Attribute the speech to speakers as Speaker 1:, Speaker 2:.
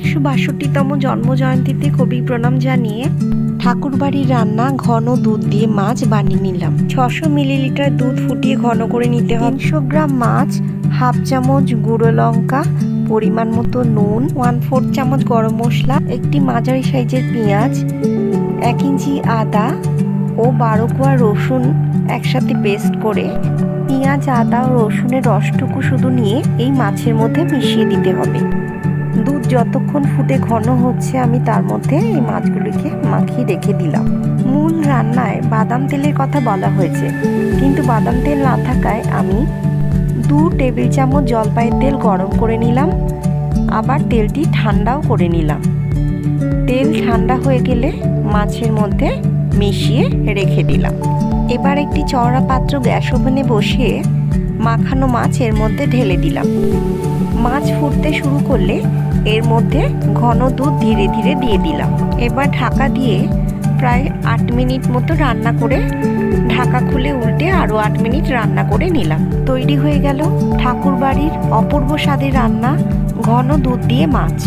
Speaker 1: 162তম জন্মজয়ন্তীতে কবি প্রণাম জানিয়ে ঠাকুরবাড়ির রান্না ঘন দুধ দিয়ে মাছ বানিয়ে নিলাম। 600 মিলিলিটার দুধ ফুটিয়ে ঘন করে নিতে হবে। 300 গ্রাম মাছ, হাফ চামচ গুঁড়ো লঙ্কা, পরিমাণ মতো নুন, 1/4 চামচ গরম মশলা, একটি মাঝারি সাইজের পেঁয়াজ, 1 ইঞ্চি আদা ও 12 কোয়া রসুন একসাথে পেস্ট করে পেঁয়াজ, আদা ও রসুনের রসটুকু শুধু নিয়ে এই মাছের মধ্যে মিশিয়ে দিতে হবে। দুধ যতক্ষণ ফুটে ঘন হচ্ছে আমি তার মধ্যে এই মাছগুলিকে মাখিয়ে রেখে দিলাম। মূল রান্নায় বাদাম তেলের কথা বলা হয়েছে, কিন্তু বাদাম তেল না থাকায় আমি 2 টেবিল চামচ জলপাইয়ের তেল গরম করে নিলাম, আবার তেলটি ঠান্ডাও করে নিলাম। তেল ঠান্ডা হয়ে গেলে মাছের মধ্যে মিশিয়ে রেখে দিলাম। এবার একটি চওড়া পাত্র গ্যাস ওভেনে বসিয়ে মাখানো মাছ এর মধ্যে ঢেলে দিলাম। মাছ ফুটতে শুরু করলে এর মধ্যে ঘন দুধ ধীরে ধীরে দিয়ে দিলাম। এবার ঢাকা দিয়ে প্রায় 8 মিনিট মতো রান্না করে ঢাকা খুলে উল্টে আরও 8 মিনিট রান্না করে নিলাম। তৈরি হয়ে গেল ঠাকুরবাড়ির অপূর্ব স্বাদের রান্না ঘন দুধ দিয়ে মাছ।